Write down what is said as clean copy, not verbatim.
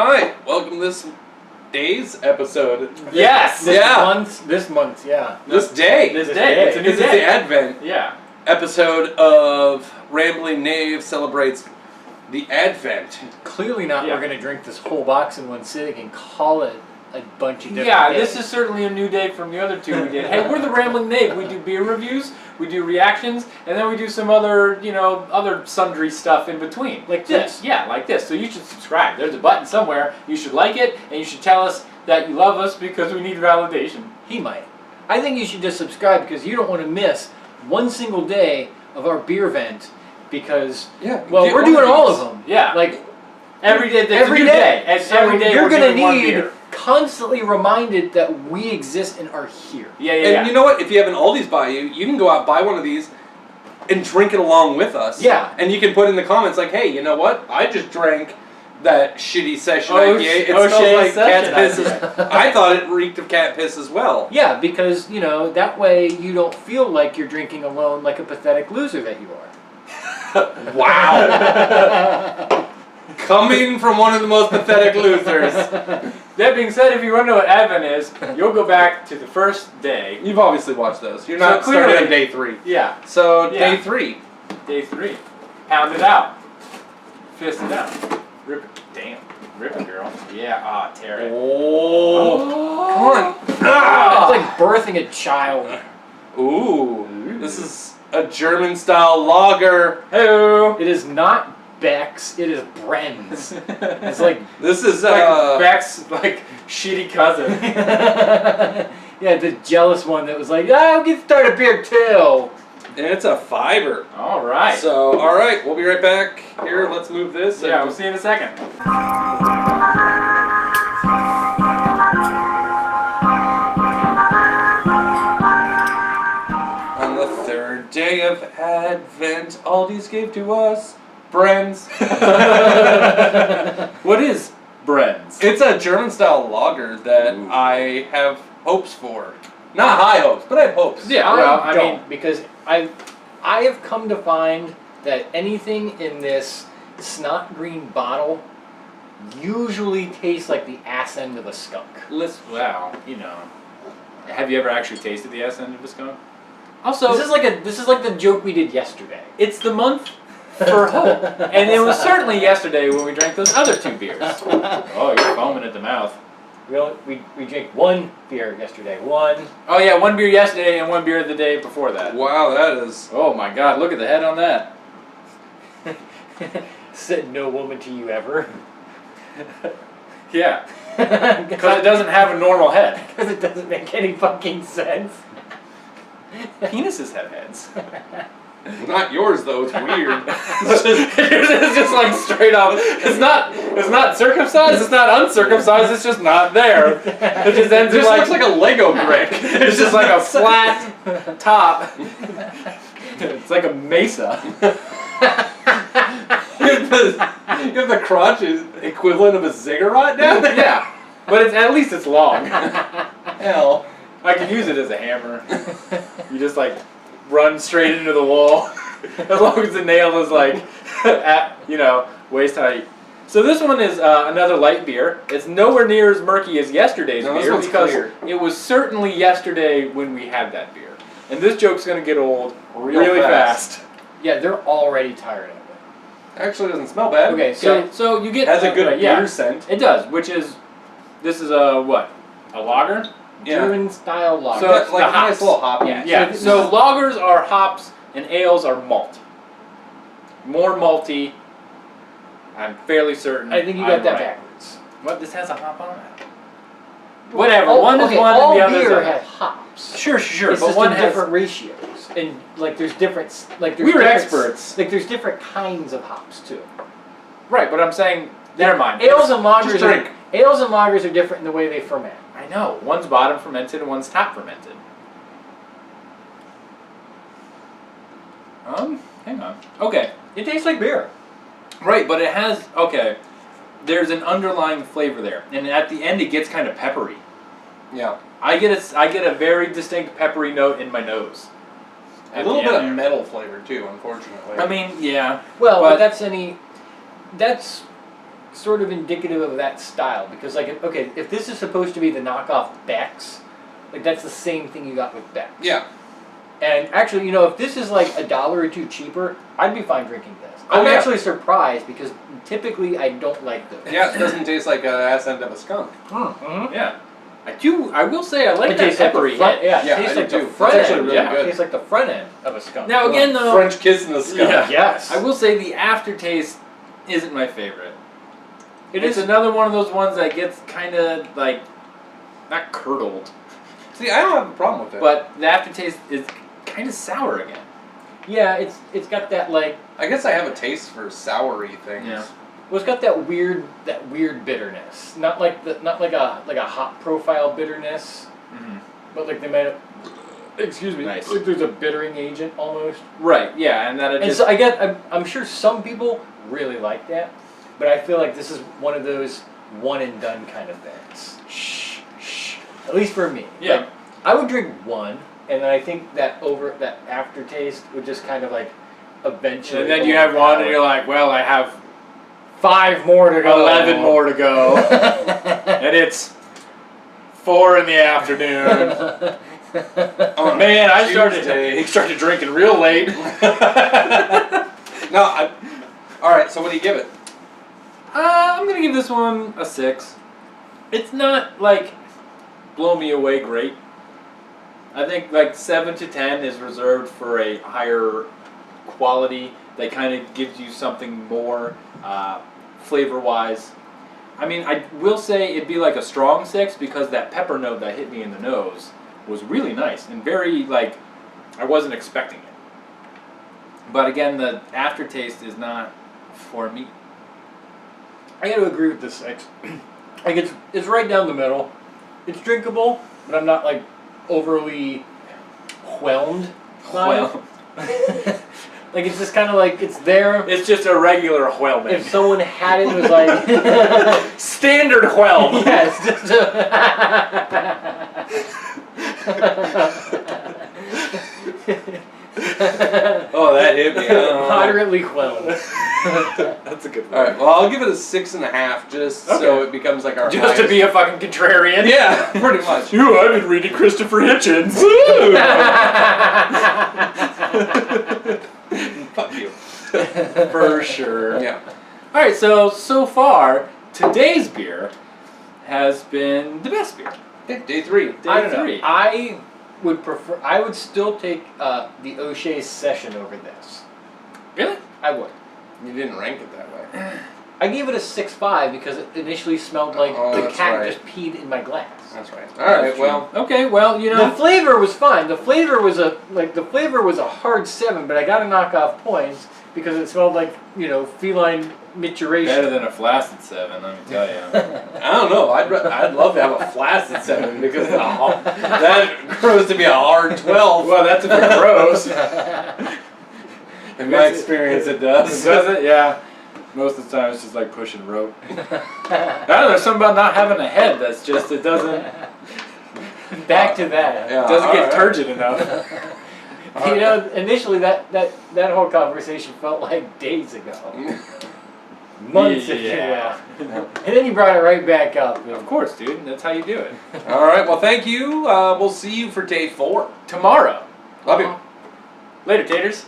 Alright, welcome to this day's episode. Yes! This month, yeah. This day. This day. It's a new This is the Advent Yeah. episode of Rambling Knave celebrates the Advent. Clearly not. Yeah. We're going to drink this whole box in one sitting and call it a bunch of different This is certainly a new day from the other two we did. Hey, we're the Rambling Knave. We do beer reviews, we do reactions, and then we do some other, other sundry stuff in between. Like this. Yeah, like this. So you should subscribe. There's a button somewhere. You should like it, and you should tell us that you love us because we need validation. He might. I think you should just subscribe because you don't want to miss one single day of our beer event because, we're doing all of them. Yeah. Like, every day. Every day. Every day you're we're going to doing one need beer. constantly reminded that we exist and are here. And you know what? If you have an Aldi's by you, you can go out, buy one of these, and drink it along with us. Yeah. And you can put in the comments like, hey, you know what? I just drank that shitty session IPA. It smells like cat piss. I thought it reeked of cat piss as well. Yeah, because, that way you don't feel like you're drinking alone like a pathetic loser that you are. Wow. Coming from one of the most pathetic losers. That being said, if you want to know what Advent is, you'll go back to the first day. You've obviously watched those. You're not starting on day 3. Yeah. So, day 3. Day 3. Pound it out. Fist it out. Rip it. Damn. Rip it, girl. Yeah. Tear it. Oh. Come on. It's like birthing a child. Ooh. This is a German-style lager. Hello. It is not Beck's, it is Bren's. It's like... This is like Beck's, shitty cousin. Yeah, the jealous one that was like, I'll get started a beer too. And it's a $5. Alright. So, alright, we'll be right back. Here, let's move this. Yeah, we'll see you in a second. On the third day of Advent, Aldi's gave to us Bren's. What is Bren's? It's a German-style lager that I have hopes for. Not high hopes, but I have hopes. Yeah, I mean, because I have come to find that anything in this snot green bottle usually tastes like the ass end of a skunk. Wow, Have you ever actually tasted the ass end of a skunk? Also, this is like the joke we did yesterday. It's the month for hope. And it was certainly yesterday when we drank those other 2 beers. Oh, you're foaming at the mouth. We drank one beer yesterday. One. Oh yeah, 1 beer yesterday and 1 beer the day before that. Wow, that is... Oh my god, look at the head on that. Said no woman to you ever. Yeah. Because it doesn't have a normal head. Because it doesn't make any fucking sense. Penises have heads. Not yours, though. It's weird. It's just like straight up. It's not circumcised. It's not uncircumcised. It's just not there. It just ends It looks like a Lego brick. It's just like a flat top. It's like a mesa. You have the crotch is equivalent of a ziggurat down there? Yeah, but at least it's long. Hell. I can use it as a hammer. You just run straight into the wall, as long as the nail is at waist height. So this one is another light beer. It's nowhere near as murky as yesterday's beer because it was certainly yesterday when we had that beer. And this joke's gonna get old really fast. Yeah, they're already tired of it. Actually, doesn't smell bad. Okay, So you get has a good beer scent. It does, this is a what? A lager? Yeah. German style lager. So it's like nice little hoppy. Yeah. So lagers are hops and ales are malt. More malty. I'm fairly certain. I think you got that backwards. What? This has a hop on it. Whatever. One is one all and the other beer is has hops. Sure. It's But just one in has different ratios, and there's different We're different, experts. there's different kinds of hops too. Right, but I'm saying never mind. Ales and lagers Just drink. are different in the way they ferment. I know. One's bottom fermented and one's top fermented. Hang on. Okay. It tastes like beer. Right, but it has there's an underlying flavor there. And at the end it gets kind of peppery. Yeah. I get a very distinct peppery note in my nose. A little bit of metal flavor too, unfortunately. I mean, yeah. Well, but that's sort of indicative of that style because, like, if this is supposed to be the knockoff Beck's, like that's the same thing you got with Beck's. Yeah. And actually, you know, if this is like $1 or $2 cheaper, I'd be fine drinking this. I'm actually surprised because typically I don't like those. Yeah, it doesn't taste like an ass end of a skunk. Mm-hmm. Yeah. I will say I like It that tastes like peppery the front, hit. yeah, Yeah, it tastes I like do the too. front It's actually end. really Yeah, good. it tastes like the front end of a skunk. Now again though, French kissing the skunk. Yeah. Yes. I will say the aftertaste isn't my favorite. It's is another one of those ones that gets kind of like not curdled, See, I don't have a problem with it. but the aftertaste is kind of sour again. Yeah, it's got that like I guess I have a taste for soury things. Yeah. well, it's got that weird bitterness. Not like a hop profile bitterness, Mm-hmm. but like they made it. Excuse me. Nice. Like there's a bittering agent almost. Right. Yeah, and that it And just so I'm sure some people really like that, but I feel like this is one of those one and done kind of things. shh. At least for me. Yeah. Like, I would drink one, and then I think that aftertaste would just kind of like eventually. And then you have one, and overpower you're like, well, I have 5 more to go. 11 more to go, and it's 4 in the afternoon. On Man, I Tuesday. started drinking real late. No, all right. So what do you give it? I'm gonna give this one a 6. It's not like blow me away great. I think like 7 to 10 is reserved for a higher quality that kind of gives you something more flavor-wise. I mean, I will say it'd be like a strong 6 because that pepper note that hit me in the nose was really nice and very like I wasn't expecting it. But again, the aftertaste is not for me. I got to agree with this 6. Like it's right down the middle. It's drinkable, but I'm not like overly whelmed. Well, Like it's just kind of like it's there. it's just a regular whelming. If someone had it, it was like Standard whelm. yeah, it's just Oh, that hit me. moderately whelmed. That's a good one. All right. Well, I'll give it a 6.5, just so Okay. it becomes like our Just to highest. be a fucking contrarian. Yeah, pretty much. Ooh, I've been reading Christopher Hitchens. Fuck you. For sure. Yeah. All right, so far today's beer has been the best beer. Day 3. Day I don't know. 3. I would still take the O'Shea Session over this. Really? I would. You didn't rank it that way. I gave it a 6.5 because it initially smelled like Oh, the that's cat right. just peed in my glass. That's right. All right. That's true. Well. Okay. Well, you The know. flavor was fine. The flavor was a hard 7, but I got to knock off points because it smelled like feline mituration. Better than a flaccid 7, let me tell you. I don't know. I'd love to have a flaccid 7 because that grows to be a hard 12. Well, that's a bit gross. In my experience, it does. Does it? Yeah. Most of the time, it's just like pushing rope. I don't know. There's something about not having a head that's just it doesn't Back to that. Yeah. doesn't get all right. turgid enough. Initially that whole conversation felt like days ago. Months if you Yeah. will. And then you brought it right back up. Of course, dude. That's how you do it. All right. Well, thank you. We'll see you for day 4. Tomorrow. Love you. Later, taters.